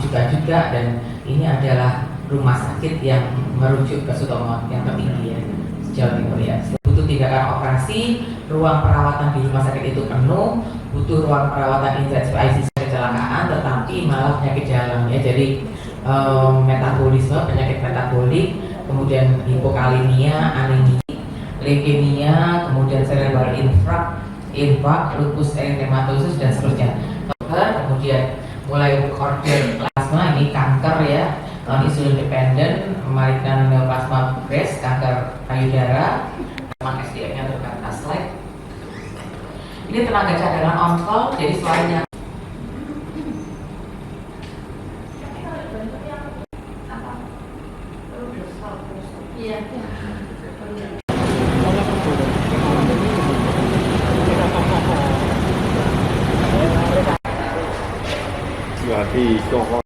juga, dan ini adalah rumah sakit yang merujuk ke Sutomo yang tertinggi ya, Jawa Timur ya. Butuh tindakan operasi, ruang perawatan di rumah sakit itu penuh, butuh ruang perawatan intensif ICU kecelakaan, tetapi malah penyakit dalam ya. Jadi metabolisme, penyakit metabolik, kemudian hipokalemia, anemia, leukemia, kemudian cerebral infark, lupus eritematosus dan seterusnya. Kemudian mulai order plasma, ini kanker ya, non insulin dependent, malignant neoplasma breast, kanker payudara. SDM-nya terbatas. Slide. Ini tenaga cadangan on call, jadi selainnya thì cho con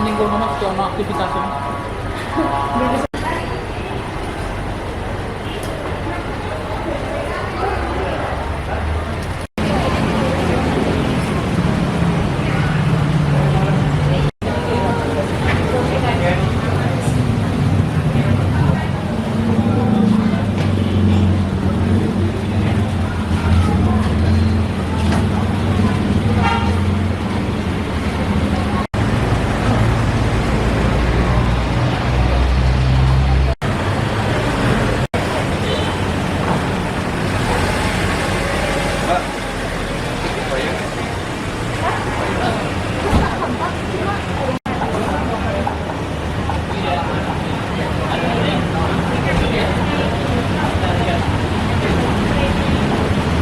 minggu nama aktivitasnya.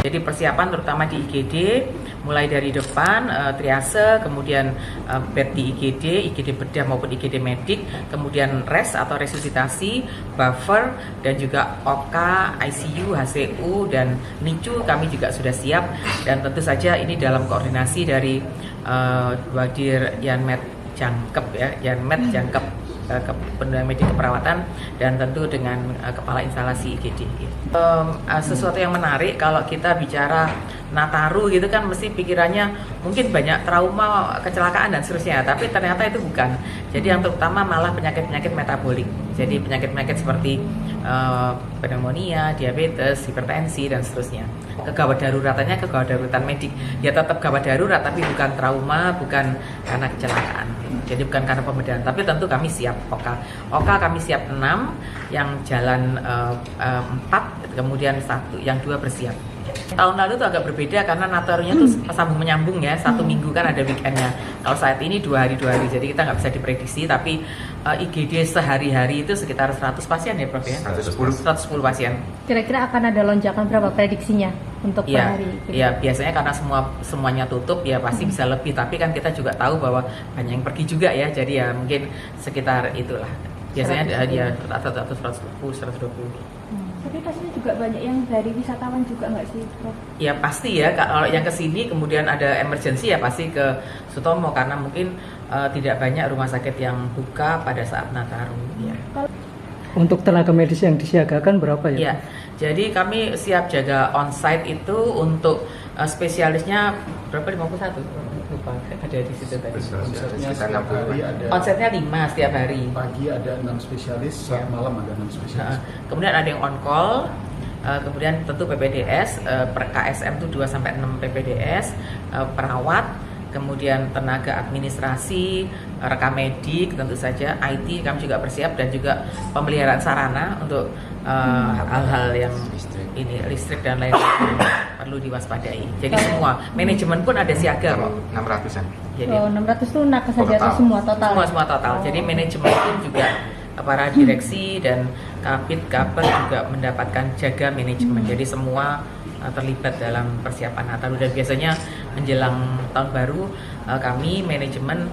Jadi persiapan terutama di IGD, mulai dari depan, triase, kemudian bed di IGD bedah maupun IGD medik, kemudian res atau resusitasi, buffer, dan juga OK, ICU, HCU, dan NICU kami juga sudah siap. Dan tentu saja ini dalam koordinasi dari Wadir Yanmed Jangkep ya, Yanmed Jangkep Pendidikan Medik Keperawatan, dan tentu dengan kepala instalasi IGD. Sesuatu yang menarik kalau kita bicara Nataru gitu kan, mesti pikirannya mungkin banyak trauma, kecelakaan dan seterusnya, tapi ternyata itu bukan. Jadi yang terutama malah penyakit-penyakit metabolik. Jadi penyakit-penyakit seperti pneumonia, diabetes, hipertensi dan seterusnya. Kegawat daruratannya kegawat daruratan medik. Ya tetap gawat darurat, tapi bukan trauma, bukan karena kecelakaan. Jadi bukan karena pembedahan, tapi tentu kami siap OK. OK kami siap 6, yang jalan 4, kemudian 1, yang 2 bersiap. Tahun lalu itu agak berbeda karena Natarunya tuh sambung menyambung ya, 1 minggu kan ada weekendnya. Kalau saat ini 2 hari, jadi kita nggak bisa diprediksi, tapi IGD sehari-hari itu sekitar 100 pasien ya Prof ya? 110 pasien. Kira-kira akan ada lonjakan berapa prediksinya untuk per hari? Ya biasanya karena semuanya tutup ya pasti bisa lebih, tapi kan kita juga tahu bahwa banyak yang pergi juga ya, jadi ya mungkin sekitar itulah. Biasanya dia rata-rata 110-120. Tapi pastinya juga banyak yang dari wisatawan juga nggak sih, Prof? Ya pasti ya, kalau yang kesini kemudian ada emergency ya pasti ke Sutomo, karena mungkin tidak banyak rumah sakit yang buka pada saat Nataru ya. Untuk tenaga medis yang disiagakan berapa ya? Ya, jadi kami siap jaga on-site itu untuk spesialisnya berapa, 51? Lupa, ada di situ tadi. Onsite-nya 5 setiap hari. Pagi ada 6 spesialis, saat malam ada 6 spesialis. Kemudian ada yang on call, kemudian tentu PPDS, per KSM itu 2-6 PPDS, perawat, kemudian tenaga administrasi, rekam medik, tentu saja IT kami juga bersiap, dan juga pemeliharaan sarana untuk hal-hal yang ini listrik dan lain-lain perlu diwaspadai. Jadi semua manajemen pun ada siaga kok. 600-an. Jadi 600 itu nakes saja atau semua total? Semua total. Jadi manajemen pun juga para direksi dan kabit kabel juga mendapatkan jaga manajemen. Jadi semua terlibat dalam persiapan Nataru, dan biasanya menjelang tahun baru kami manajemen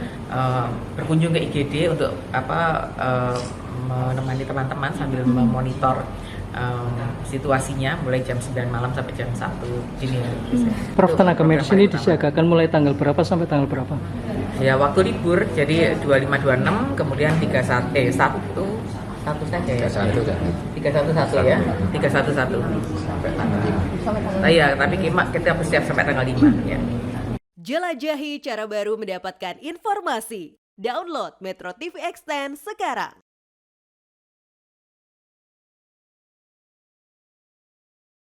berkunjung ke IGD untuk menemani teman-teman sambil memonitor situasinya mulai jam 9 malam sampai jam 1 dini hari. Prof, Itu tenaga program medis ini paling utama. disiagakan mulai tanggal berapa sampai tanggal berapa? Ya waktu libur, jadi 25-26, kemudian 1 saja ya. 311 ya. 311 sampai tanggal 5. Nah, ya, tapi kita bersiap sampai tanggal 5 ya. Jelajahi cara baru mendapatkan informasi. Download Metro TV Extend sekarang.